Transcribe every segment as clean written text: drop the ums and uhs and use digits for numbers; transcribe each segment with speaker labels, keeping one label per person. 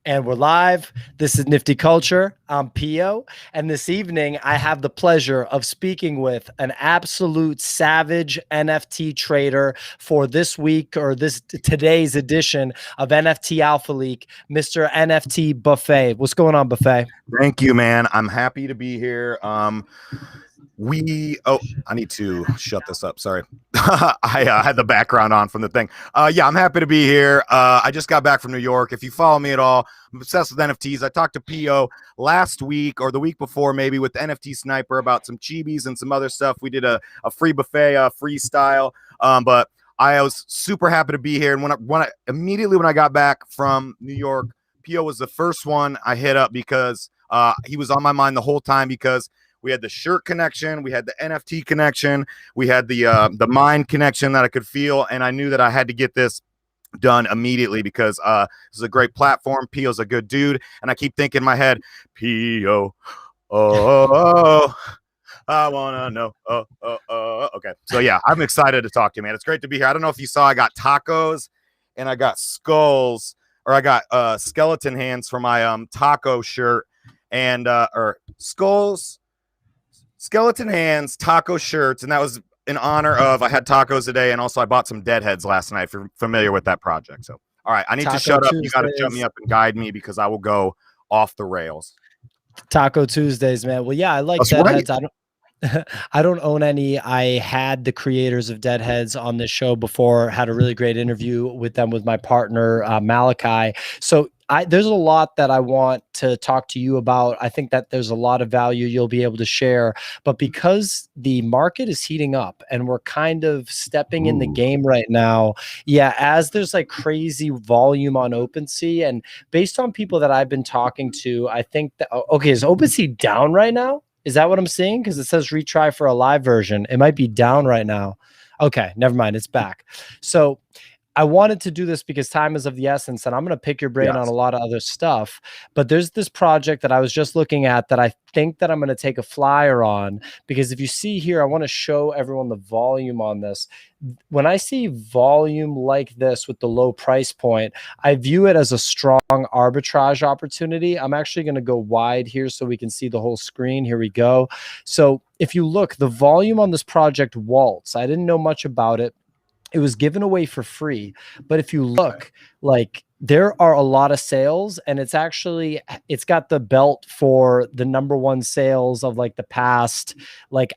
Speaker 1: And we're live. This is Nifty Culture. I'm Pio. And this evening, I have the pleasure of speaking with an absolute savage NFT trader for this week or today's edition of NFT Alpha Leak, Mr. NFT Buffet. What's going on, Buffet?
Speaker 2: Thank you, man. I'm happy to be here. I need to shut this up. Sorry. I had the background on from the thing. Yeah, I'm happy to be here. I just got back from New York. If you follow me at all, I'm obsessed with NFTs. I talked to Pio last week or the week before, maybe, with NFT Sniper about some chibis and some other stuff. We did a free buffet, freestyle. But I was super happy to be here. And when I got back from New York, Pio was the first one I hit up because he was on my mind the whole time, because we had the shirt connection, we had the NFT connection, we had the mind connection that I could feel, and I knew that I had to get this done immediately because this is a great platform. Pio's a good dude, and I keep thinking in my head, Pio, I wanna know. Okay. So yeah, I'm excited to talk to you, man. It's great to be here. I don't know if you saw, I got tacos and I got skulls, or I got skeleton hands for my taco shirt, and or skulls, skeleton hands, taco shirts, and that was in honor of I had tacos today, and also I bought some Deadheads last night. If you're familiar with that project. So all right, I need to shut up. You got to shut me up and guide me, because I will go off the rails.
Speaker 1: Taco Tuesdays, man. Well, yeah, I like Deadheads. Right. I don't own any. I had the creators of Deadheads on this show before, had a really great interview with them with my partner, Micah. So there's a lot that I want to talk to you about. I think that there's a lot of value you'll be able to share, but because the market is heating up and we're kind of stepping in the game right now. Yeah. As there's like crazy volume on OpenC, and based on people that I've been talking to, I think that, okay, is OpenC down right now? Is that what I'm seeing? Because it says retry for a live version. It might be down right now. Okay, never mind. It's back. So I wanted to do this because time is of the essence, and I'm going to pick your brain on a lot of other stuff. But there's this project that I was just looking at that I think that I'm going to take a flyer on, because if you see here, I want to show everyone the volume on this. When I see volume like this with the low price point, I view it as a strong arbitrage opportunity. I'm actually going to go wide here so we can see the whole screen. Here we go. So if you look, the volume on this project Waltz, I didn't know much about it. It was given away for free. But if you look, like, there are a lot of sales, and it's got the belt for the #1 sales of like the past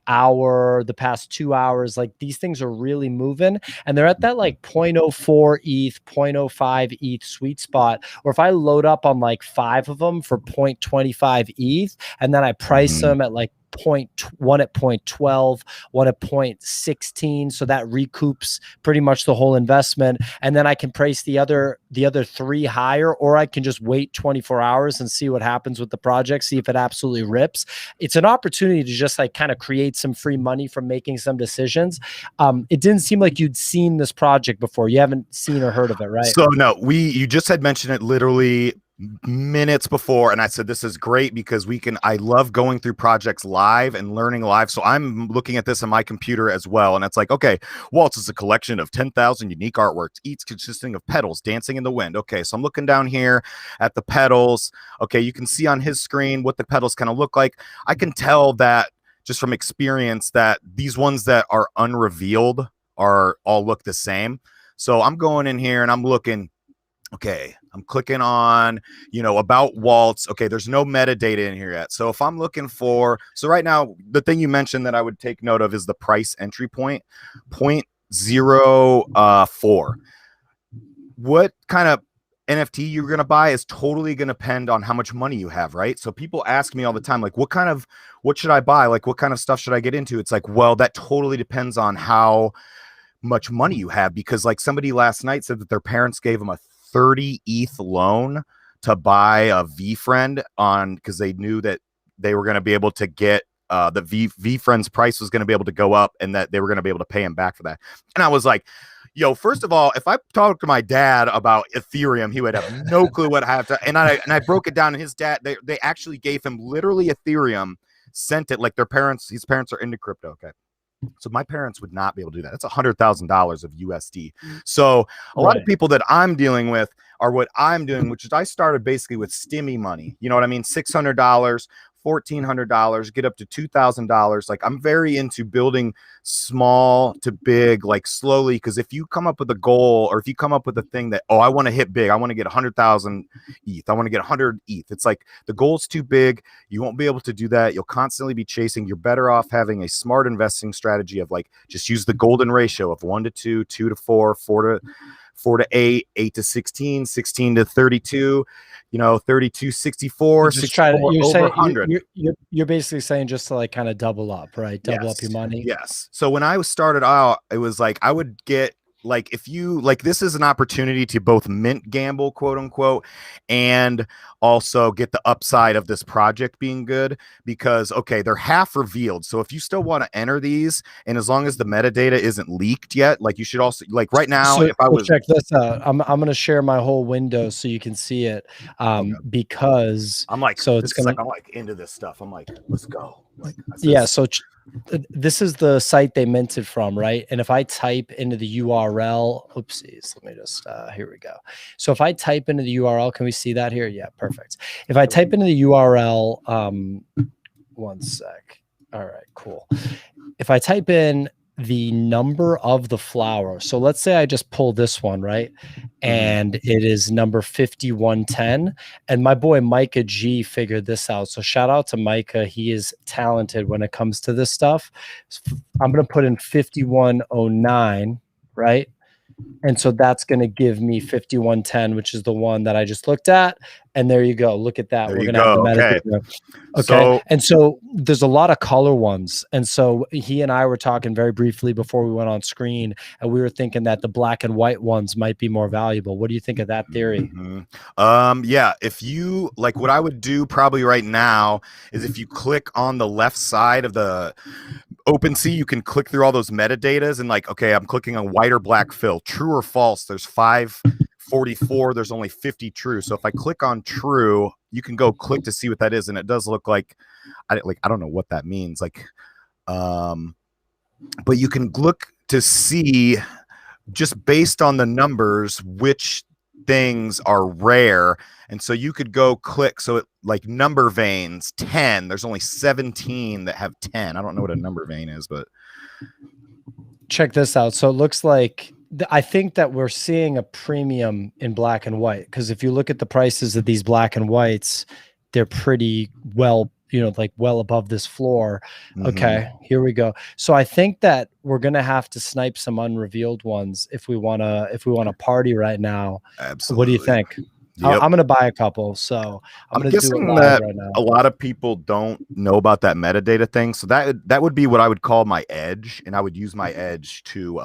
Speaker 1: hour, the past 2 hours. Like, these things are really moving, and they're at that like 0.04 ETH, 0.05 ETH sweet spot. Or if I load up on like 5 of them for 0.25 ETH, and then I price them at like one at 0.12, one at 0.16, so that recoups pretty much the whole investment, and then I can price the other 3 higher, or I can just wait 24 hours and see what happens with the project, see if it absolutely rips. It's an opportunity to just like kind of create some free money from making some decisions. It didn't seem like you'd seen this project before. You haven't seen or heard of it, right?
Speaker 2: So no, you just had mentioned it literally minutes before, and I said this is great because I love going through projects live and learning live. So I'm looking at this on my computer as well, and it's like, okay, Waltz is a collection of 10,000 unique artworks, each consisting of petals dancing in the wind. Okay, so I'm looking down here at the petals. Okay, you can see on his screen what the petals kind of look like. I can tell that just from experience that these ones that are unrevealed are all look the same. So I'm going in here and I'm looking. Okay, I'm clicking on, about Waltz. Okay, there's no metadata in here yet. So if I'm looking for, so right now, the thing you mentioned that I would take note of is the price entry point, 0.04. What kind of NFT you're going to buy is totally going to depend on how much money you have, right? So people ask me all the time, like, what should I buy? Like, what kind of stuff should I get into? It's like, well, that totally depends on how much money you have, because like somebody last night said that their parents gave them a 30 ETH loan to buy a VFriend because they knew that they were going to be able to get the VFriend's price was going to be able to go up, and that they were going to be able to pay him back for that. And I was like, yo, first of all, if I talked to my dad about Ethereum, he would have no clue what I have to. And I broke it down, and his dad, they actually gave him literally Ethereum, sent it like his parents are into crypto. Okay. So my parents would not be able to do that. That's $100,000 of USD. So a lot of people that I'm dealing with are what I'm doing, which is I started basically with stimmy money. You know what I mean? $600, $1,400, get up to $2,000. Like, I'm very into building small to big, like slowly. Because if you come up with a goal, or if you come up with a thing that, oh, I want to hit big, I want to get 100,000 ETH, I want to get 100 ETH. It's like the goal's too big. You won't be able to do that. You'll constantly be chasing. You're better off having a smart investing strategy of, like, just use the golden ratio of 1 to 2, 2 to 4, 4 to 8, 8 to 16, 16 to 32, 32, 64,
Speaker 1: just try to, you're
Speaker 2: over
Speaker 1: saying
Speaker 2: 100.
Speaker 1: you're basically saying just to, like, kind of double up, right? Double up your money.
Speaker 2: Yes. So when I started out, it was like, I would get, like, if you, like, this is an opportunity to both mint gamble, quote unquote, and also get the upside of this project being good, because, okay, they're half revealed. So if you still want to enter these, and as long as the metadata isn't leaked yet, like, you should also, like, right now,
Speaker 1: so,
Speaker 2: if I was,
Speaker 1: check this out. I'm going to share my whole window so you can see it. Because
Speaker 2: I'm like,
Speaker 1: so it's
Speaker 2: like, I'm like into this stuff. I'm like, let's go. Like,
Speaker 1: yeah. So this is the site they minted from, right? And if I type into the URL, oopsies, let me just, here we go. So if I type into the URL, can we see that here? Yeah, perfect. If I type into the URL, one sec. All right, cool. If I type in the number of the flower, so let's say I just pull this one, right? And it is number 5110. And my boy Micah G figured this out. So shout out to Micah. He is talented when it comes to this stuff. I'm going to put in 5109, right? And so that's going to give me 5110, which is the one that I just looked at. And there you go. Look at that. We're going to have the metadata. Okay. So, and so there's a lot of color ones. And so he and I were talking very briefly before we went on screen, and we were thinking that the black and white ones might be more valuable. What do you think of that theory?
Speaker 2: Yeah, if you, like, what I would do probably right now is, if you click on the left side of the OpenC, you can click through all those metadatas, and, like, okay, I'm clicking on white or black fill, true or false. There's 544. There's only 50 true. So if I click on true, you can go click to see what that is, and it does look like, I don't know what that means, like, but you can look to see, just based on the numbers, which things are rare. And so you could go click, so it, like, number veins 10, there's only 17 that have 10. I don't know what a number vein is, but
Speaker 1: check this out. So it looks like, I think that we're seeing a premium in black and white, because if you look at the prices of these black and whites, they're pretty well, like, well above this floor. Okay, here we go. So I think that we're gonna have to snipe some unrevealed ones if we wanna party right now. Absolutely. What do you think? Yep. I'm gonna buy a couple, so I'm gonna do it live right now.
Speaker 2: A lot of people don't know about that metadata thing, so that would be what I would call my edge, and I would use my edge to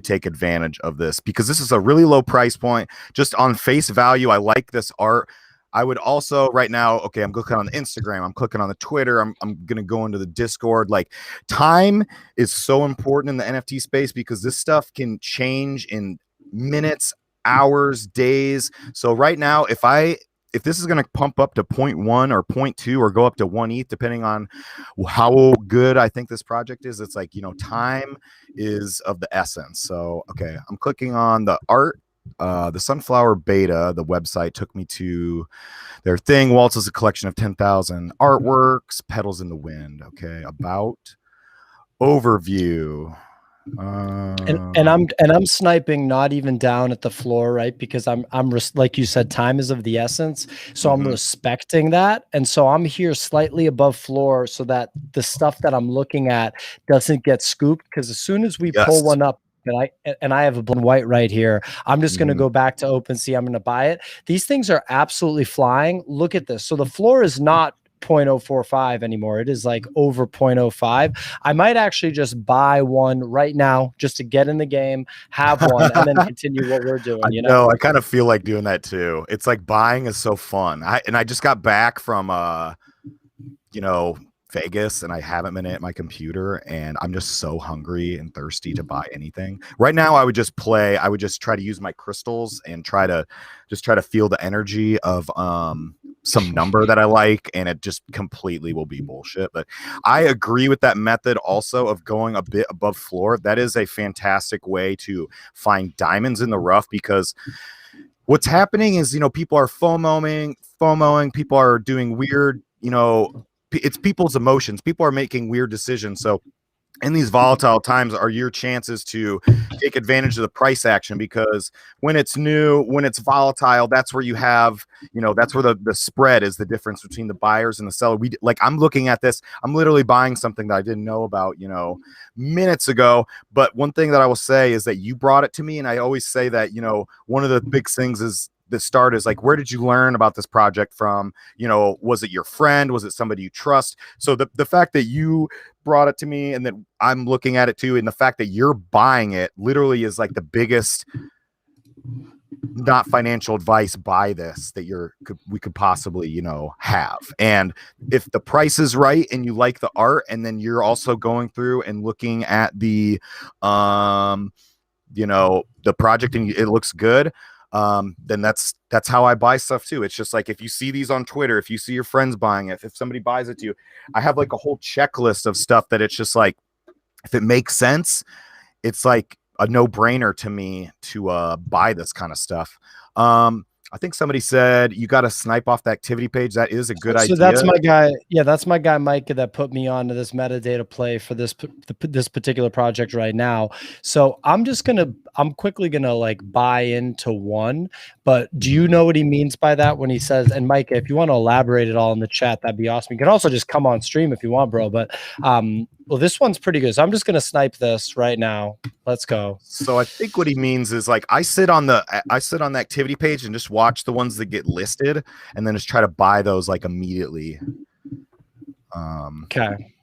Speaker 2: take advantage of this, because this is a really low price point. Just on face value, I like this art. I would also right now, okay, I'm clicking on the Instagram, I'm clicking on the Twitter, I'm gonna go into the Discord. Like, time is so important in the NFT space, because this stuff can change in minutes, hours, days. So right now, if this is going to pump up to 0.1 or 0.2 or go up to 1 ETH, depending on how good I think this project is, it's like, time is of the essence. So, okay, I'm clicking on the art. The Sunflower Beta, the website, took me to their thing. Waltz is a collection of 10,000 artworks, petals in the wind. Okay, about overview.
Speaker 1: And I'm sniping not even down at the floor, right? Because I'm like you said, time is of the essence. So I'm respecting that. And so I'm here slightly above floor, so that the stuff that I'm looking at doesn't get scooped. Because as soon as we pull one up, and I have a blue and white right here, I'm just going to go back to OpenC. I'm going to buy it. These things are absolutely flying. Look at this. So the floor is not 0.045 anymore. It is like over 0.05. I might actually just buy one right now, just to get in the game, have one, and then continue what we're doing.
Speaker 2: I kind of feel like doing that too. It's like, buying is so fun. I just got back from Vegas, and I haven't been at my computer, and I'm just so hungry and thirsty to buy anything. Right now, I would just try to use my crystals and try to feel the energy of some number that I like, and it just completely will be bullshit. But I agree with that method also of going a bit above floor. That is a fantastic way to find diamonds in the rough, because what's happening is, people are FOMOing, people are doing weird, it's people's emotions. People are making weird decisions. So in these volatile times are your chances to take advantage of the price action, because when it's new, when it's volatile, that's where you have, that's where the spread is, the difference between the buyers and the seller. I'm looking at this, I'm literally buying something that I didn't know about, minutes ago. But one thing that I will say is that you brought it to me. And I always say that, one of the big things is the start is like, where did you learn about this project from? Was it your friend? Was it somebody you trust? So the fact that you brought it to me and that I'm looking at it too, and the fact that you're buying it literally is like the biggest, not financial advice, buy this that we could possibly, have. And if the price is right and you like the art, and then you're also going through and looking at the project and it looks good, then that's how I buy stuff too. It's just like, if you see these on Twitter, if you see your friends buying it, if somebody buys it to you, I have like a whole checklist of stuff that it's just like, if it makes sense, it's like a no-brainer to me to buy this kind of stuff. I think somebody said you got to snipe off the activity page. That is a good idea.
Speaker 1: So that's my guy. Yeah, that's my guy, Micah, that put me onto this metadata play for this particular project right now. So I'm quickly gonna like buy into one. But do you know what he means by that when he says? And Micah, if you want to elaborate it all in the chat, that'd be awesome. You can also just come on stream if you want, bro. But well, this one's pretty good. So I'm just gonna snipe this right now. Let's go.
Speaker 2: So I think what he means is like, I sit on the activity page and just watch the ones that get listed, and then just try to buy those like immediately.
Speaker 1: Okay.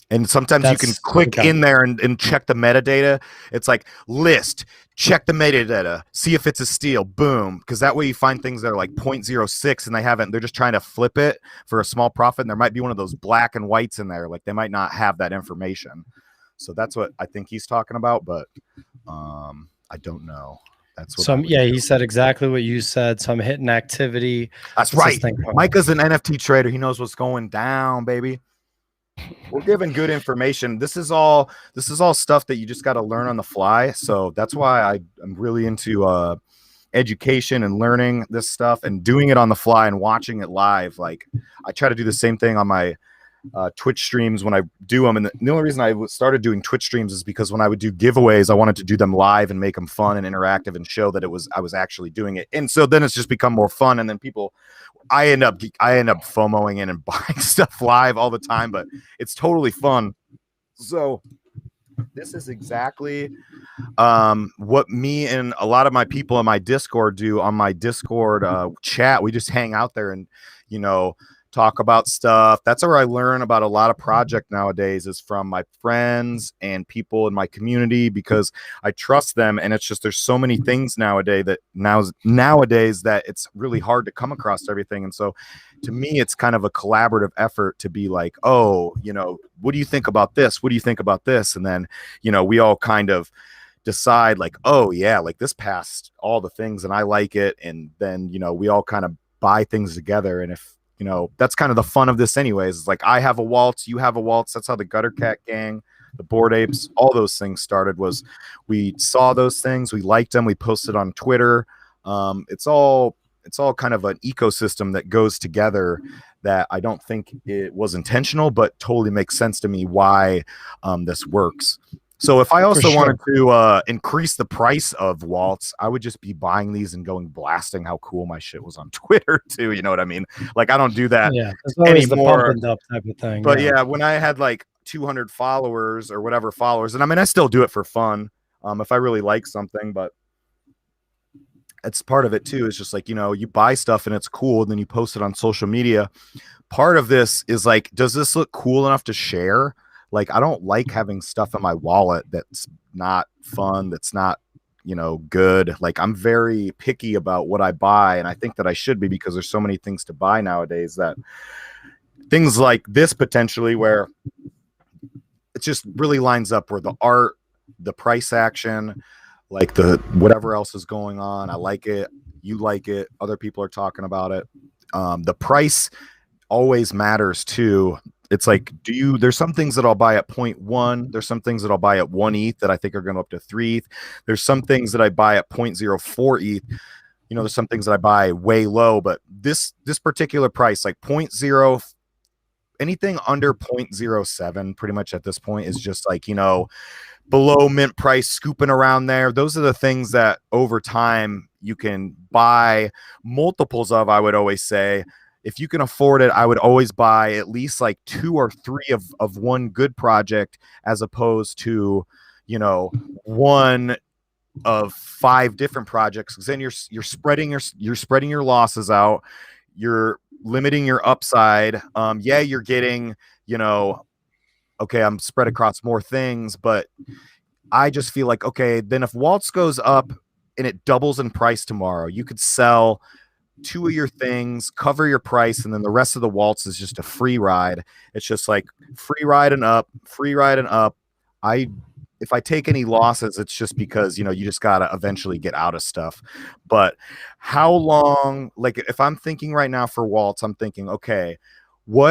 Speaker 2: And sometimes you can click in there and check the metadata. It's like list, check the metadata, see if it's a steal, boom. Because that way you find things that are like 0.06 and they're just trying to flip it for a small profit. And there might be one of those black and whites in there. Like they might not have that information. So that's what I think he's talking about, but I don't know. That's what
Speaker 1: he said exactly what you said. So I'm hitting activity.
Speaker 2: That's right. Micah's an NFT trader. He knows what's going down, baby. We're giving good information. This is all stuff that you just got to learn on the fly. So that's why I'm really into education and learning this stuff and doing it on the fly and watching it live. Like I try to do the same thing on my Twitch streams when I do them. And the only reason I started doing Twitch streams is because when I would do giveaways, I wanted to do them live and make them fun and interactive and show that I was actually doing it. And so then it's just become more fun. And then I end up FOMOing in and buying stuff live all the time, but it's totally fun. So this is exactly what me and a lot of my people in my Discord do on my Discord chat. We just hang out there and, talk about stuff. That's where I learn about a lot of project nowadays, is from my friends and people in my community, because I trust them. And it's just, there's so many things nowadays that it's really hard to come across everything. And so to me, it's kind of a collaborative effort to be like, oh, what do you think about this? What do you think about this? And then, we all kind of decide like, oh yeah, like this passed all the things and I like it. And then, we all kind of buy things together. And if, that's kind of the fun of this anyways. It's like, I have a waltz, you have a waltz. That's how the Gutter Cat Gang, the Bored Apes, all those things started. Was we saw those things, we liked them, we posted on Twitter. It's all kind of an ecosystem that goes together that I don't think it was intentional, but totally makes sense to me why this works. So if I also wanted to increase the price of waltz, I would just be buying these and going blasting how cool my shit was on Twitter too. You know what I mean? Like I don't do that anymore.
Speaker 1: The pump and dump type of thing.
Speaker 2: But yeah, when I had like 200 followers or whatever followers, and I mean I still do it for fun if I really like something, but it's part of it too. It's just like, you buy stuff and it's cool, and then you post it on social media. Part of this is like, does this look cool enough to share? Like, I don't like having stuff in my wallet that's not fun, that's not, good. Like, I'm very picky about what I buy, and I think that I should be, because there's so many things to buy nowadays, that things like this potentially, where it just really lines up, where the art, the price action, like the whatever else is going on, I like it, you like it, other people are talking about it. The price always matters too. It's like, there's some things that I'll buy at 0.1. There's some things that I'll buy at 1 ETH that I think are going up to 3 ETH. There's some things that I buy at 0.04 ETH. There's some things that I buy way low, but this particular price, like 0.0, anything under 0.07 pretty much at this point is just like, below mint price, scooping around there. Those are the things that over time you can buy multiples of. I would always say, if you can afford it, I would always buy at least like 2 or 3 of one good project, as opposed to, one of 5 different projects. Because then you're spreading your losses out. You're limiting your upside. You're getting, okay, I'm spread across more things, but I just feel like, okay, then if Waltz goes up and it doubles in price tomorrow, you could sell 2 of your things, cover your price, and then the rest of the Waltz is just a free ride. It's just like free riding up. If I take any losses, it's just because, you just got to eventually get out of stuff. But how long, like if I'm thinking right now for Waltz, I'm thinking, okay,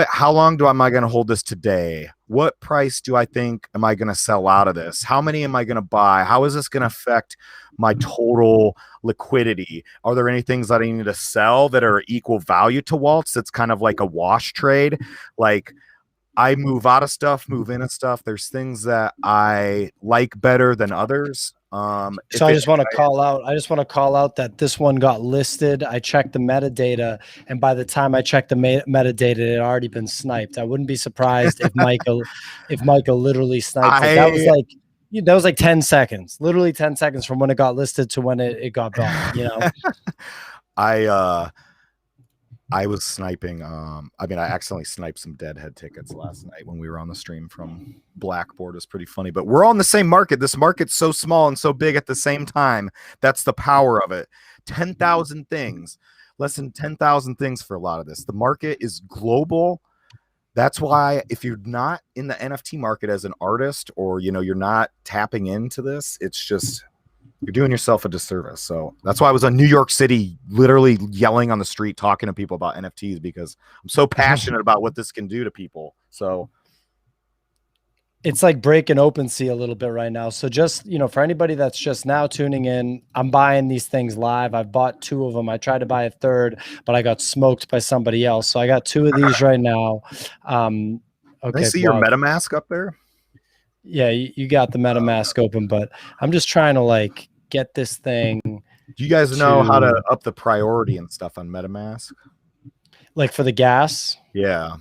Speaker 2: how long am I going to hold this today? What price do I think am I going to sell out of this? How many am I going to buy? How is this going to affect my total liquidity? Are there any things that I need to sell that are equal value to Waltz? That's kind of like a wash trade. Like, I move out of stuff, move into stuff. There's things that I like better than others.
Speaker 1: So I just want to call out that this one got listed. I checked the metadata, and by the time I checked the metadata, it had already been sniped. I wouldn't be surprised if Micah literally sniped it. That was like 10 seconds, literally 10 seconds from when it got listed to when it got gone.
Speaker 2: I was sniping. I accidentally sniped some Deadhead tickets last night when we were on the stream from Blackboard. It's pretty funny, but we're on the same market. This market's so small and so big at the same time. That's the power of it. 10,000 things, less than 10,000 things for a lot of this. The market is global. That's why if you're not in the NFT market as an artist, or, you're not tapping into this, it's just, you're doing yourself a disservice. So that's why I was in New York City, literally yelling on the street, talking to people about NFTs, because I'm so passionate about what this can do to people. So
Speaker 1: it's like breaking OpenC a little bit right now. So just, for anybody that's just now tuning in, I'm buying these things live. I've bought 2 of them. I tried to buy a 3rd, but I got smoked by somebody else. So I got 2 of these right now. Okay.
Speaker 2: Can I see your MetaMask up there?
Speaker 1: Yeah, you got the MetaMask open, but I'm just trying to get this thing.
Speaker 2: Do you guys know how to up the priority and stuff on MetaMask?
Speaker 1: Like for the gas?
Speaker 2: Yeah.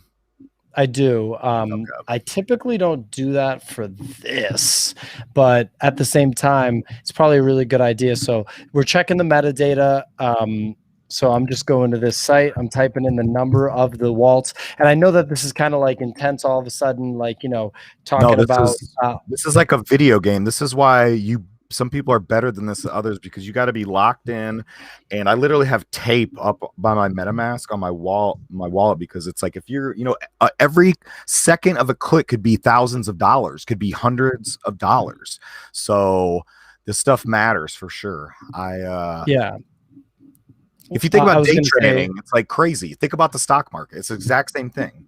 Speaker 1: I do. I typically don't do that for this, but at the same time, it's probably a really good idea. So we're checking the metadata. So I'm just going to this site. I'm typing in the number of the Waltz, and I know that this is kind of intense all of a sudden, talking about.
Speaker 2: This is like a video game. This is why some people are better than this than others, because you got to be locked in. And I literally have tape up by my MetaMask on my wallet, because it's like, if you're, every second of a click could be thousands of dollars, could be hundreds of dollars. So this stuff matters for sure.
Speaker 1: Yeah.
Speaker 2: If you think about day trading, it's like crazy. Think about the stock market. It's the exact same thing.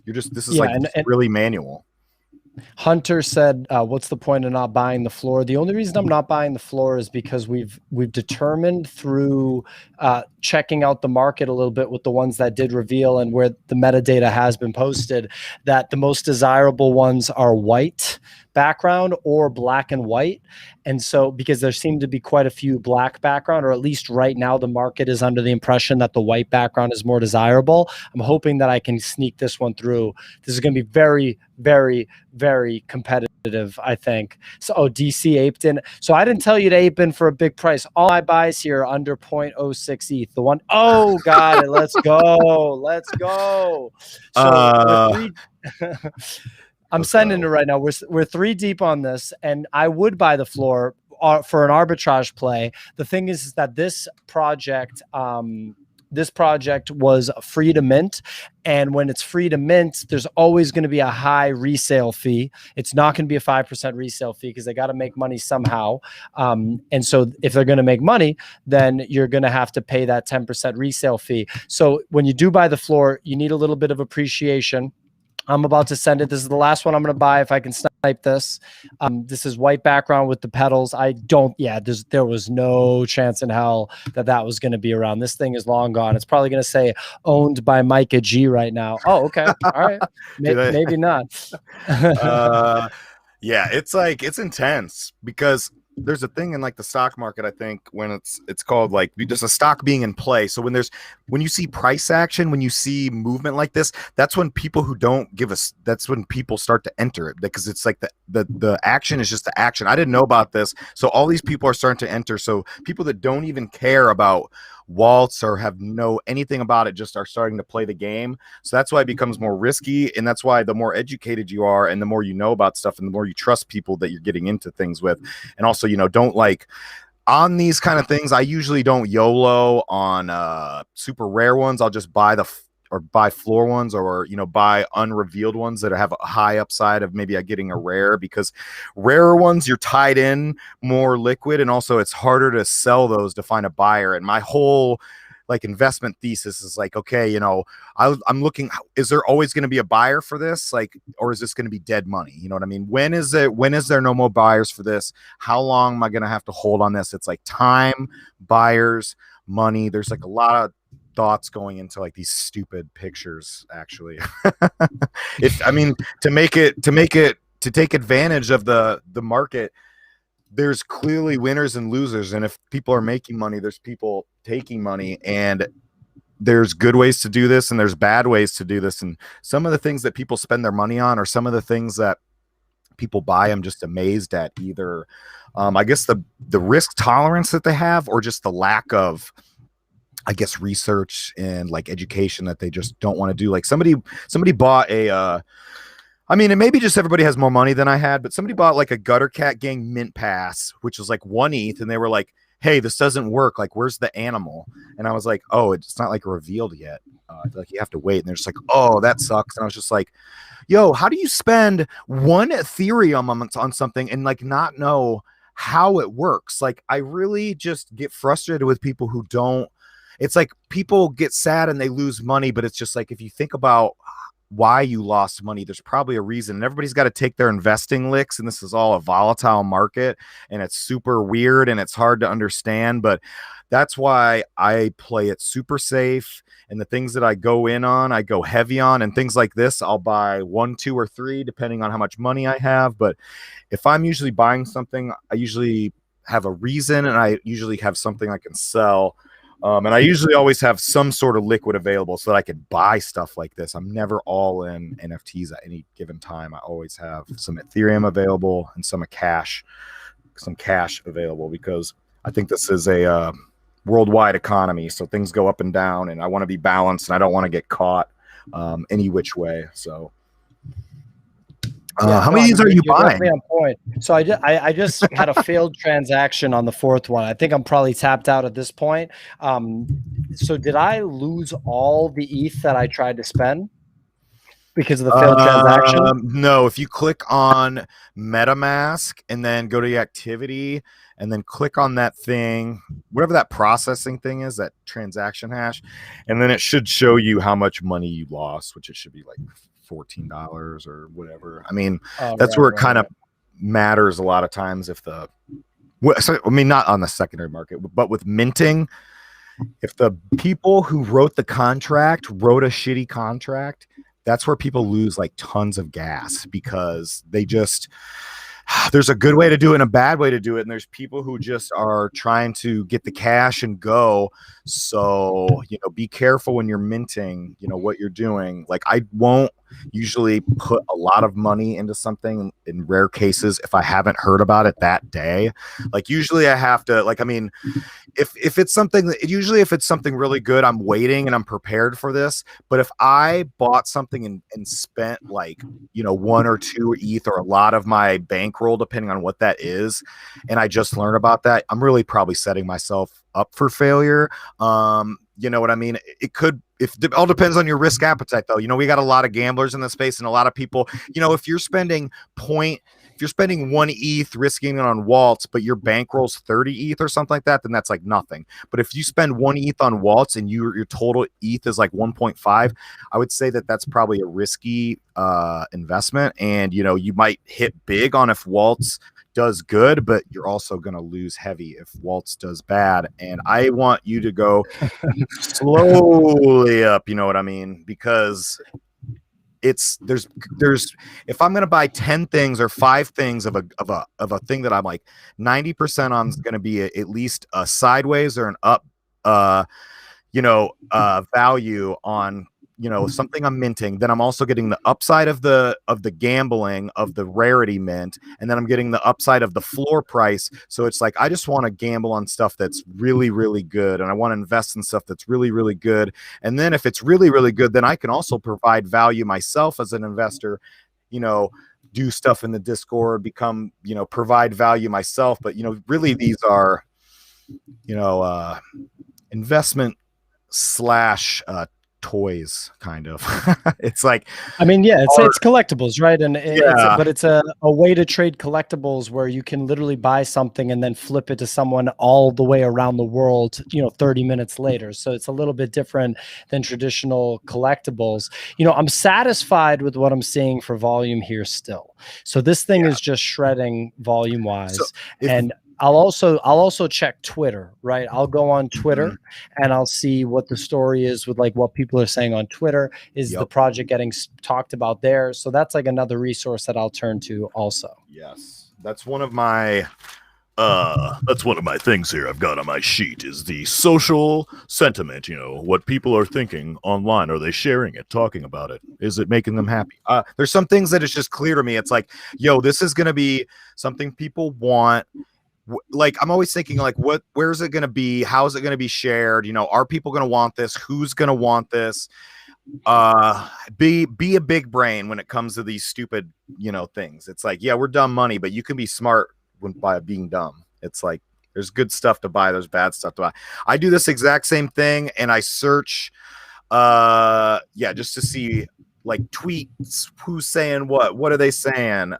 Speaker 2: This is really manual.
Speaker 1: Hunter said, what's the point of not buying the floor? The only reason I'm not buying the floor is because we've determined through checking out the market a little bit with the ones that did reveal and where the metadata has been posted, that the most desirable ones are white background or black and white. And so, because there seem to be quite a few black background, or at least right now, the market is under the impression that the white background is more desirable. I'm hoping that I can sneak this one through. This is going to be very, very, very competitive, I think. So, DC aped in. So I didn't tell you to ape in for a big price. All my buys here are under 0.06 ETH. The one, oh, got it. Let's go. Let's go. So I'm sending it right now. We're 3 deep on this, and I would buy the floor for an arbitrage play. The thing is that this project this project was free to mint. And when it's free to mint, there's always going to be a high resale fee. It's not going to be a 5% resale fee because they got to make money somehow. And so if they're going to make money, then you're going to have to pay that 10% resale fee. So when you do buy the floor, you need a little bit of appreciation. I'm about to send it. This is the last one I'm going to buy if I can snipe this. This is white background with the petals. There was no chance in hell that was going to be around. This thing is long gone. It's probably going to say owned by Micah G right now. Oh, okay. All right. Maybe not.
Speaker 2: Yeah, it's intense because there's a thing in like the stock market, I think, when it's called like there's a stock being in play. So when you see price action, when you see movement like this, that's when people who don't give us, that's when people start to enter it, because it's like the action is just the action. I didn't know about this. So all these people are starting to enter. So people that don't even care about waltz or have know anything about it just are starting to play the game. So that's why it becomes more risky, and that's why the more educated you are and the more you know about stuff and the more you trust people that you're getting into things with. And also, don't like on these kind of things, I usually don't YOLO on super rare ones. I'll just buy buy floor ones, or buy unrevealed ones that have a high upside of maybe getting a rare, because rarer ones you're tied in more liquid, and also it's harder to sell those to find a buyer. And my whole like investment thesis is like, okay, I'm looking, is there always going to be a buyer for this, like, or is this going to be dead money? You know what I mean? When is there no more buyers for this? How long am I going to have to hold on this? It's like time, buyers, money. There's like a lot of thoughts going into like these stupid pictures, actually. To take advantage of the market, there's clearly winners and losers. And if people are making money, there's people taking money, and there's good ways to do this and there's bad ways to do this. And some of the things that people spend their money on, or some of the things that people buy, I'm just amazed at either, I guess the risk tolerance that they have, or just the lack of, I guess, research and like education that they just don't want to do. Like somebody bought and maybe just everybody has more money than I had, but somebody bought like a Gutter Cat Gang mint pass, which was like 1 ETH. And they were like, hey, this doesn't work. Like, where's the animal? And I was like, oh, it's not like revealed yet. Like you have to wait. And they're just like, oh, that sucks. And I was just like, yo, how do you spend 1 Ethereum on something and like not know how it works? Like, I really just get frustrated with people who don't. It's like people get sad and they lose money, but it's just like, if you think about why you lost money, there's probably a reason, and everybody's got to take their investing licks, and this is all a volatile market, and it's super weird and it's hard to understand, but that's why I play it super safe. And the things that I go in on, I go heavy on, and things like this, I'll buy 1, 2, or 3, depending on how much money I have. But if I'm usually buying something, I usually have a reason, and I usually have something I can sell. And I usually always have some sort of liquid available so that I could buy stuff like this. I'm never all in NFTs at any given time. I always have some Ethereum available and some cash available, because I think this is a worldwide economy. So things go up and down, and I want to be balanced, and I don't want to get caught any which way. So how many of these are you buying?
Speaker 1: On point. So I just had a failed transaction on the 4th one. I think I'm probably tapped out at this point. So did I lose all the ETH that I tried to spend because of the failed transaction?
Speaker 2: No. If you click on MetaMask and then go to the activity and then click on that thing, whatever that processing thing is, that transaction hash, and then it should show you how much money you lost, which it should be like $14 or whatever. I mean, that's where it kind of matters a lot of times. Not on the secondary market, but with minting, if the people who wrote the contract wrote a shitty contract, that's where people lose like tons of gas, because there's a good way to do it and a bad way to do it. And there's people who just are trying to get the cash and go. So, be careful when you're minting, what you're doing. Like, I won't usually put a lot of money into something in rare cases if I haven't heard about it that day. Like, usually I have to, if it's something really good, I'm waiting and I'm prepared for this. But if I bought something and spent 1 or 2 ETH, or a lot of my bankroll, depending on what that is, and I just learned about that, I'm really probably setting myself up for failure. You know what I mean? It could, if it all depends on your risk appetite, though. You know, we got a lot of gamblers in the space, and a lot of people, you know, if you're spending 1 ETH risking it on Waltz, but your bankroll's 30 ETH or something like that, then that's like nothing. But if you spend 1 ETH on Waltz and your total ETH is like 1.5, I would say that that's probably a risky investment. And, you know, you might hit big on if Waltz does good, but you're also going to lose heavy if Waltz does bad. And I want you to go slowly up, you know what I mean? Because there's if I'm going to buy 10 things or 5 things of a thing that I'm like 90% on is going to be at least a sideways or an up value on, you know, something I'm minting, then I'm also getting the upside of the gambling of the rarity mint, and then I'm getting the upside of the floor price. So it's like I just want to gamble on stuff that's really, really good, and I want to invest in stuff that's really, really good. And then if it's really, really good, then I can also provide value myself as an investor, you know, do stuff in the Discord, become, you know, provide value myself. But, you know, really these are, you know, investment slash toys, kind of. It's like,
Speaker 1: I mean, yeah, it's collectibles, right? And it's a way to trade collectibles where you can literally buy something and then flip it to someone all the way around the world, you know, 30 minutes later. So it's a little bit different than traditional collectibles. You know, I'm satisfied with what I'm seeing for volume here still. So this thing is just shredding volume wise. So and I'll also check Twitter, right? I'll go on Twitter and I'll see what the story is with like what people are saying on Twitter. Is the project getting talked about there? So that's like another resource that I'll turn to also.
Speaker 2: Yes, that's one of my things here I've got on my sheet is the social sentiment. You know, what people are thinking online. Are they sharing it, talking about it? Is it making them happy? There's some things that it's just clear to me. It's like, yo, this is going to be something people want. Like, I'm always thinking like, where is it going to be? How is it going to be shared? You know, are people going to want this? Who's going to want this? Be a big brain when it comes to these stupid, you know, things. It's like, yeah, we're dumb money, but you can be smart by being dumb. It's like, there's good stuff to buy. There's bad stuff to buy. I do this exact same thing. And I search, just to see like tweets, who's saying what are they saying?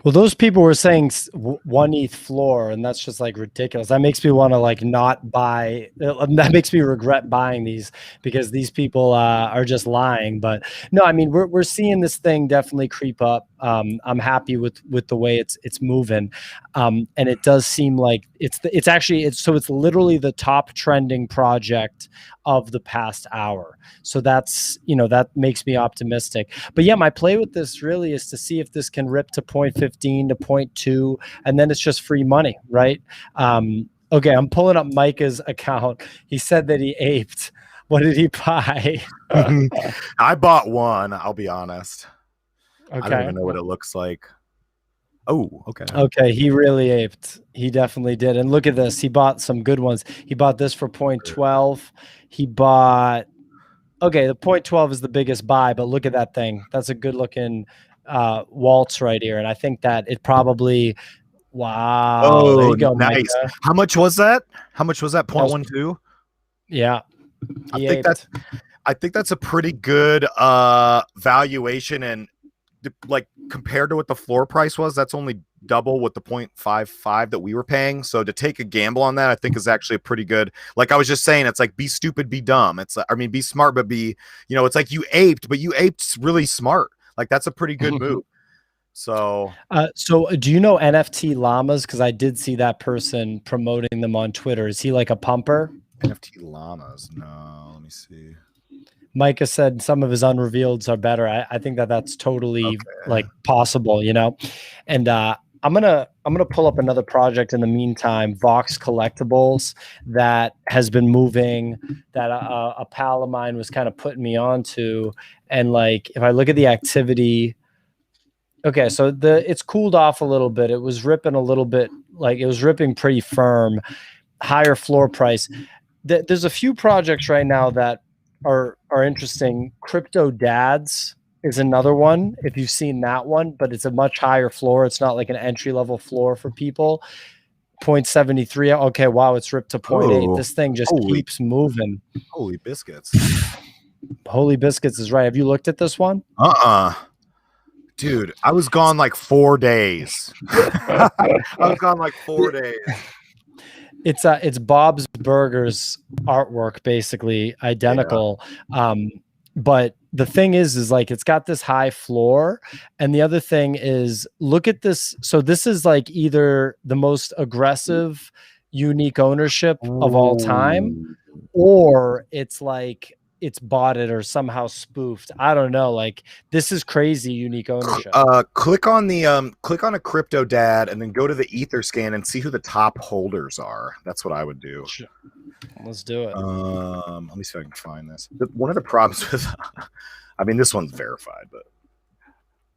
Speaker 1: Well, those people were saying 1 ETH floor, and that's just like ridiculous. That makes me want to like not buy. That makes me regret buying these because these people are just lying. But no, I mean we're seeing this thing definitely creep up. I'm happy with the way it's moving, and it does seem like it's literally the top trending project of the past hour. So that's, you know, that makes me optimistic. But yeah, my play with this really is to see if this can rip to 0.15 to 0.2, and then it's just free money, right? Okay, I'm pulling up Micah's account. He said that he aped. What did he buy?
Speaker 2: I bought one, I'll be honest.
Speaker 1: Okay.
Speaker 2: I don't even know what it looks like. Oh, okay.
Speaker 1: Okay, he really aped. He definitely did. And look at this. He bought some good ones. He bought this for 0.12. He bought, okay, the 0.12 is the biggest buy, but look at that thing. That's a good looking waltz right here. And I think that it probably, wow.
Speaker 2: Oh,
Speaker 1: there you go,
Speaker 2: nice.
Speaker 1: Micah.
Speaker 2: How much was that? 0.12?
Speaker 1: Yeah.
Speaker 2: I think that's a pretty good valuation, and like compared to what the floor price was, that's only double what the 0.55 that we were paying. So to take a gamble on that, I think is actually a pretty good, like I was just saying, it's like be stupid, be dumb. It's, I mean, be smart, but be, you know, it's like you aped, but you aped really smart. Like that's a pretty good move. So
Speaker 1: do you know NFT llamas? Because I did see that person promoting them on Twitter. Is he like a pumper?
Speaker 2: NFT llamas? No, let me see.
Speaker 1: Micah said some of his unrevealeds are better. I think that's totally like possible, you know. And I'm gonna pull up another project in the meantime, Vox Collectibles, that has been moving, that a pal of mine was kind of putting me onto. And like, if I look at the activity, okay, so it's cooled off a little bit. It was ripping a little bit, like it was ripping pretty firm, higher floor price. There's a few projects right now that are interesting. Crypto Dads is another one, if you've seen that one, but it's a much higher floor. It's not like an entry level floor for people. 0.73. Okay, wow, it's ripped to 0.8. This thing just keeps moving.
Speaker 2: Holy biscuits.
Speaker 1: Holy biscuits is right. Have you looked at this one?
Speaker 2: Dude, I was gone like 4 days. I was gone like 4 days.
Speaker 1: It's Bob's Burgers artwork, basically identical. Yeah. But the thing is like it's got this high floor, and the other thing is, look at this. So this is like either the most aggressive unique ownership of all time, or it's like it's botted or somehow spoofed. I don't know. Like, this is crazy unique ownership.
Speaker 2: Click on a crypto dad and then go to the ether scan and see who the top holders are. That's what I would do.
Speaker 1: Let's do it.
Speaker 2: Let me see if I can find this. One of the problems with I mean, this one's verified, but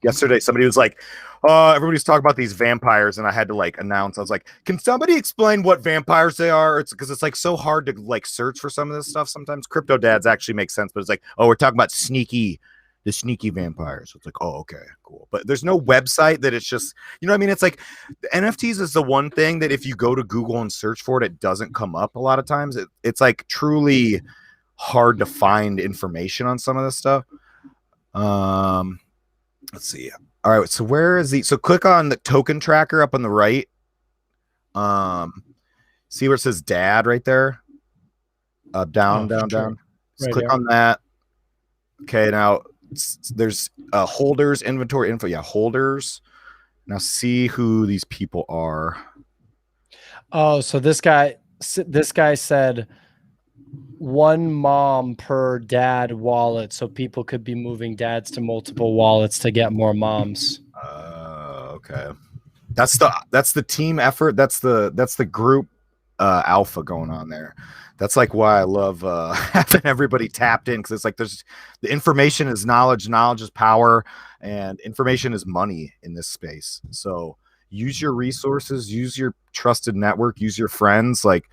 Speaker 2: yesterday somebody was like, everybody's talking about these vampires, and I had to like announce, I was like, can somebody explain what vampires they are? It's because it's like so hard to like search for some of this stuff. Sometimes crypto dads actually make sense, but it's like, oh, we're talking about the sneaky vampires. It's like, oh, okay, cool. But there's no website that it's just, you know what I mean? It's like the NFTs is the one thing that if you go to Google and search for it, it doesn't come up a lot of times. It's like truly hard to find information on some of this stuff. Let's see. All right, so where is so click on the token tracker up on the right. See where it says dad right there? Down. Just click on that. Okay, now there's holders, inventory info. Yeah, holders. Now see who these people are.
Speaker 1: Oh, so this guy said one mom per dad wallet, so people could be moving dads to multiple wallets to get more moms.
Speaker 2: Okay, that's the team effort. That's the group alpha going on there. That's like why I love having everybody tapped in, because it's like the information is knowledge is power, and information is money in this space. So use your resources, use your trusted network, use your friends, like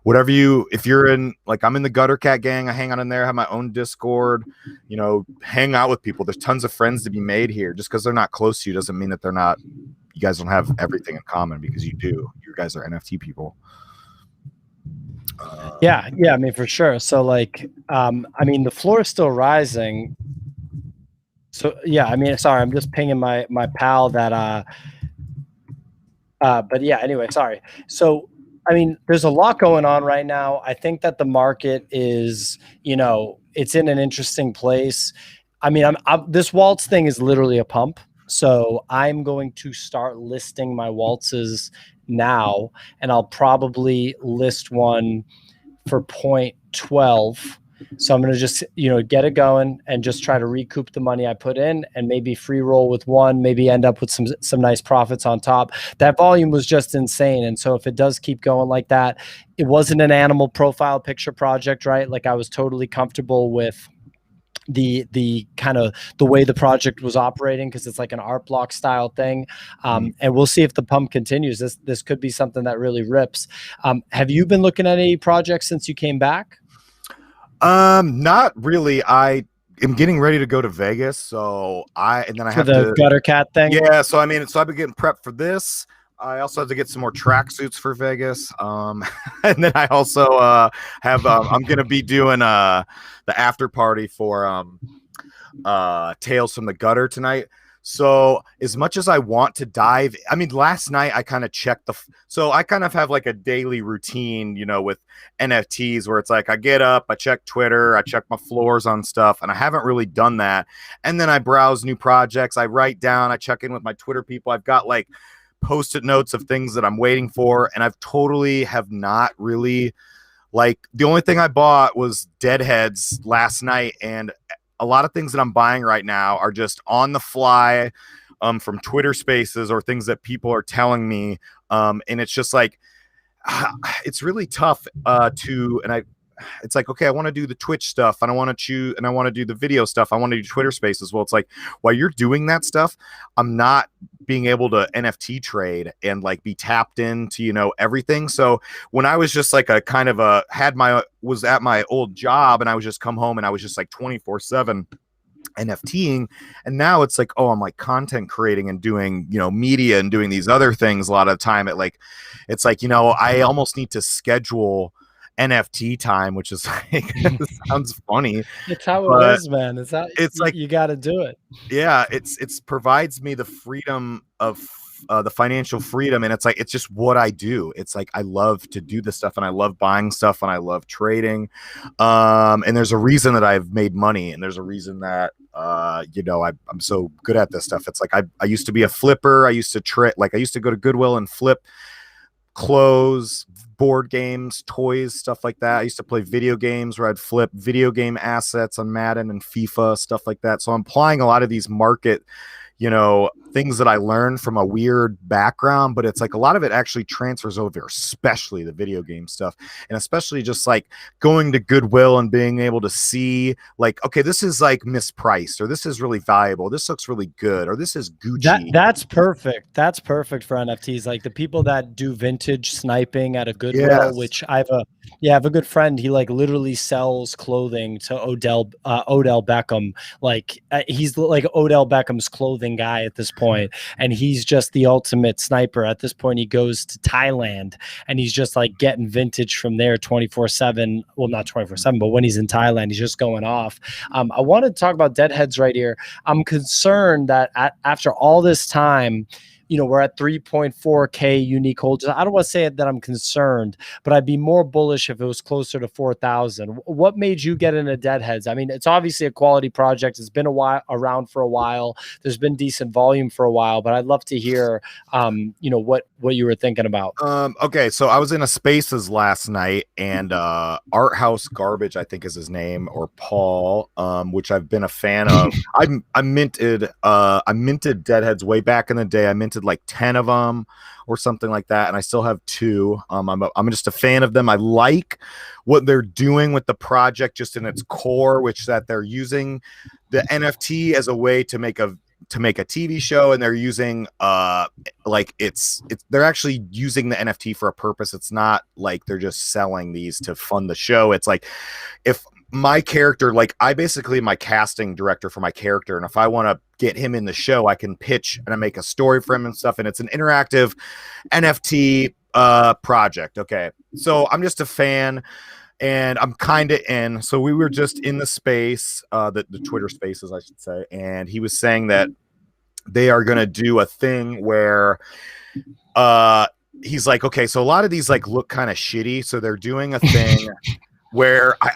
Speaker 2: whatever if you're in, like I'm in the Gutter Cat gang, I hang out in there, have my own Discord, you know, hang out with people. There's tons of friends to be made here. Just because they're not close to you doesn't mean that you guys don't have everything in common, because you do. You guys are NFT people.
Speaker 1: Yeah, I mean, for sure. So like, I mean, the floor is still rising. So yeah, I mean, sorry, I'm just pinging my pal that, but yeah, anyway, sorry. So, I mean, there's a lot going on right now. I think that the market is, you know, it's in an interesting place. I mean, this waltz thing is literally a pump. So I'm going to start listing my waltzes now, and I'll probably list one for 0.12. So I'm going to just, you know, get it going and just try to recoup the money I put in, and maybe free roll with one, maybe end up with some nice profits on top. That volume was just insane. And so if it does keep going like that, it wasn't an animal profile picture project, right? Like I was totally comfortable with the kind of the way the project was operating, because it's like an art block style thing. And we'll see if the pump continues. This could be something that really rips. Have you been looking at any projects since you came back?
Speaker 2: Not really. I am getting ready to go to Vegas, so I have
Speaker 1: the Gutter Cat thing.
Speaker 2: Yeah, so I mean, I've been getting prepped for this. I also have to get some more tracksuits for Vegas. And then I also have I'm gonna be doing the after party for Tales from the Gutter tonight. So as much as I want to dive, I mean, last night I kind of checked so I kind of have like a daily routine, you know, with NFTs where it's like I get up, I check Twitter, I check my floors on stuff, and I haven't really done that. And then I browse new projects, I write down, I check in with my Twitter people. I've got like Post-it notes of things that I'm waiting for, and I've totally have not really, like, the only thing I bought was Deadheads last night, and a lot of things that I'm buying right now are just on the fly from Twitter Spaces or things that people are telling me, and it's just like it's really tough it's like, okay, I want to do the Twitch stuff, and I want to do the video stuff, I want to do Twitter Spaces. Well, it's like, while you're doing that stuff, I'm not being able to NFT trade and like be tapped into, you know, everything. So when I was just like was at my old job, and I was just come home and I was just like 24/7 NFTing. And now it's like, oh, I'm like content creating and doing, media and doing these other things a lot of the time. It's like, I almost need to schedule NFT time, which is like, it sounds funny,
Speaker 1: It's how it
Speaker 2: but
Speaker 1: is, man. It's how
Speaker 2: it's like,
Speaker 1: you got to do it.
Speaker 2: yeah, it's provides me the freedom of the financial freedom, and it's like it's just what I do. It's like I love to do this stuff, and I love buying stuff, and I love trading. And there's a reason that I've made money, and there's a reason that I'm so good at this stuff. It's like I used to be a flipper. I used to I used to go to Goodwill and flip clothes, board games, toys, stuff like that. I used to play video games where I'd flip video game assets on Madden and FIFA, stuff like that. So I'm applying a lot of these market, things that I learned from a weird background, but it's like a lot of it actually transfers over, especially the video game stuff. And especially just like going to Goodwill and being able to see like, okay, this is like mispriced, or this is really valuable. This looks really good, or this is Gucci.
Speaker 1: That's perfect. That's perfect for NFTs. Like the people that do vintage sniping at a Goodwill,
Speaker 2: Yes.
Speaker 1: which I have a good friend. He like literally sells clothing to Odell Beckham. Like he's like Odell Beckham's clothing guy at this point, and he's just the ultimate sniper. At this point, he goes to Thailand and he's just like getting vintage from there 24/7. Well, not 24/7, but when he's in Thailand, he's just going off. I wanted to talk about Deadheads right here. I'm concerned that after all this time, we're at 3.4K unique holders. I don't want to say that I'm concerned, but I'd be more bullish if it was closer to 4,000. What made you get into Deadheads? I mean, it's obviously a quality project. It's been around for a while. There's been decent volume for a while, but I'd love to hear, what you were thinking about.
Speaker 2: Okay, so I was in a Spaces last night, and Art House Garbage, I think is his name, or Paul, which I've been a fan of. I minted Deadheads way back in the day. I minted like 10 of them or something like that, and I still have 2. I'm just a fan of them. I like what they're doing with the project just in its core, which that they're using the NFT as a way to make a TV show, and they're using they're actually using the NFT for a purpose. It's not like they're just selling these to fund the show. It's like if my character, like I basically am my casting director for my character, and if I want to get him in the show, I can pitch and I make a story for him and stuff, and it's an interactive NFT project. Okay, so I'm just a fan, and I'm kind of in. So we were just in the space, the Twitter spaces, I should say, and he was saying that they are going to do a thing where he's like, okay, so a lot of these like look kind of shitty, so they're doing a thing where I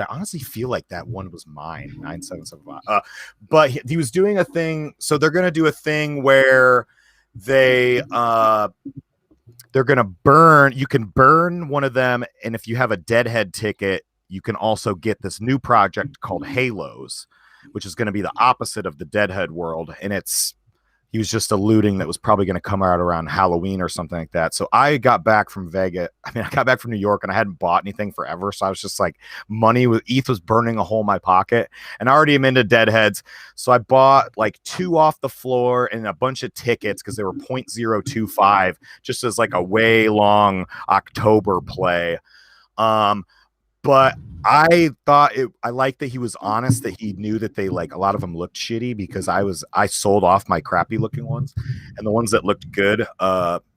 Speaker 2: honestly feel like that one was mine, 9775. But he was doing a thing, so they're going to do a thing where they're going to burn. You can burn one of them, and if you have a Deadhead ticket, you can also get this new project called Halos, which is going to be the opposite of the Deadhead world. And he was just alluding that was probably going to come out around Halloween or something like that. So I got back from Vegas. I got back from New York, and I hadn't bought anything forever. So I was just like, ETH was burning a hole in my pocket, and I already am into Deadheads. So I bought like 2 off the floor and a bunch of tickets because they were 0.025, just as like a way long October play. But I thought I liked that he was honest, that he knew that they like a lot of them looked shitty, because I sold off my crappy looking ones, and the ones that looked good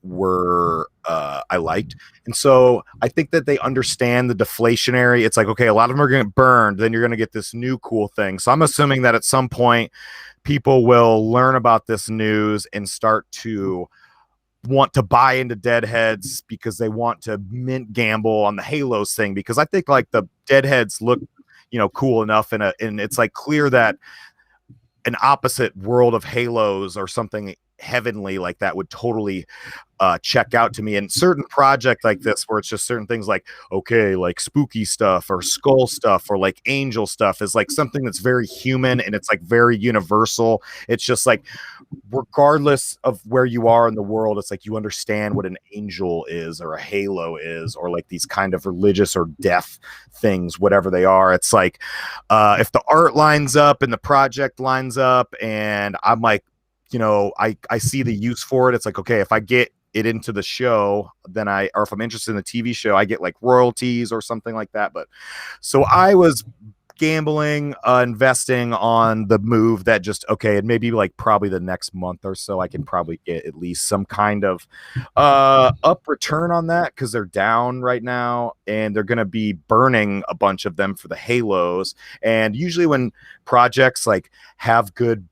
Speaker 2: were I liked. And so I think that they understand the deflationary. It's like, okay, a lot of them are going to get burned, then you're going to get this new cool thing. So I'm assuming that at some point people will learn about this news and start to want to buy into Deadheads because they want to mint gamble on the Halos thing, because I think like the Deadheads look, cool enough, and it's like clear that an opposite world of Halos or something heavenly like that would totally check out to me. And certain project like this, where it's just certain things like, okay, like spooky stuff or skull stuff or like angel stuff, is like something that's very human, and it's like very universal. It's just like, regardless of where you are in the world, it's like you understand what an angel is or a halo is, or like these kind of religious or death things, whatever they are. It's like if the art lines up and the project lines up, and I'm like, I see the use for it. It's like, okay, if I get it into the show, then or if I'm interested in the TV show, I get like royalties or something like that. But so I was gambling, investing on the move that just, okay, and maybe like probably the next month or so, I can probably get at least some kind of up return on that, because they're down right now and they're going to be burning a bunch of them for the halos. And usually when projects like have good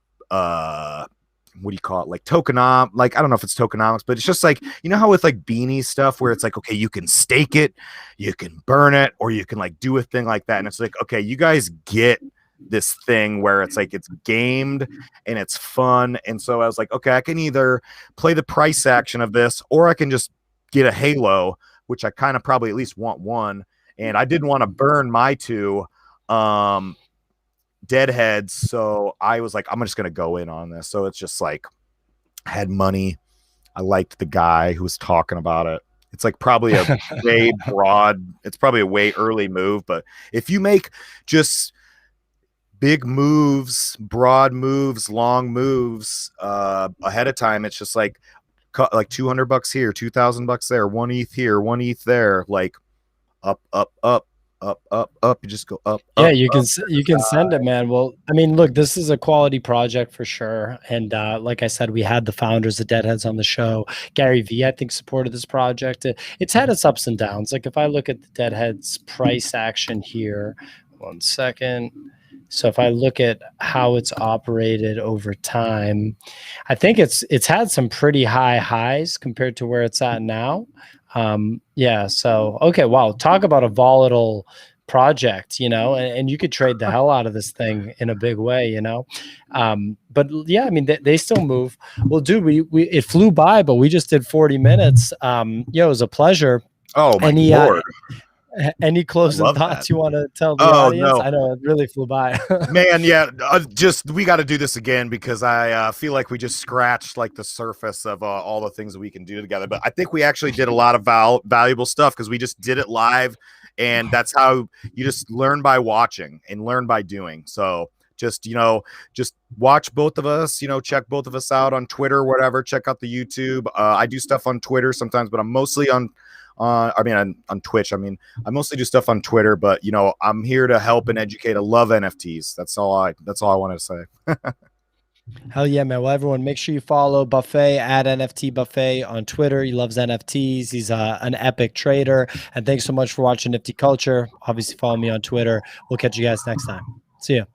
Speaker 2: what do you call it, like tokenom, like I don't know if it's tokenomics, but it's just like, you know how with like beanie stuff where it's like, okay, you can stake it, you can burn it, or you can like do a thing like that, and it's like, okay, you guys get this thing where it's like it's gamed and it's fun. And so I was like, okay, I can either play the price action of this, or I can just get a halo, which I kind of probably at least want one, and I didn't want to burn my two Deadheads, so I was like, I'm just gonna go in on this. So it's just like, I had money, I liked the guy who was talking about it. It's like probably a way broad, it's probably a way early move, but if you make just big moves, broad moves, long moves ahead of time, it's just like $200 here, $2,000 there, 1 ETH here, 1 ETH there, like up, up, up, up, up, up. You just go up.
Speaker 1: Yeah,
Speaker 2: up,
Speaker 1: you can
Speaker 2: up,
Speaker 1: send it, man. Well, I mean, look, this is a quality project for sure. And like I said, we had the founders of Deadheads on the show. Gary V, I think, supported this project. It's had its ups and downs. Like if I look at the Deadheads price action here, 1 second. So if I look at how it's operated over time, I think it's had some pretty high highs compared to where it's at now. Yeah. So, okay. Wow. Talk about a volatile project, and you could trade the hell out of this thing in a big way, but yeah, I mean, they still move. Well, dude, it flew by, but we just did 40 minutes. It was a pleasure.
Speaker 2: Oh my Lord.
Speaker 1: Any closing thoughts you want to tell the audience?
Speaker 2: No.
Speaker 1: I know it really flew by.
Speaker 2: Man, yeah, we got to do this again, because I feel like we just scratched like the surface of all the things that we can do together. But I think we actually did a lot of valuable stuff, because we just did it live, and that's how you just learn, by watching and learn by doing. So just watch both of us, check both of us out on Twitter, whatever. Check out the YouTube. I do stuff on Twitter sometimes, but I'm mostly on Twitch. I mean, I mostly do stuff on Twitter, but I'm here to help and educate. I love NFTs. That's all I wanted to say.
Speaker 1: Hell yeah, man. Well, everyone, make sure you follow Buffet at NFT Buffet on Twitter. He loves NFTs. He's an epic trader. And thanks so much for watching Nifty Culture. Obviously, follow me on Twitter. We'll catch you guys next time. See ya.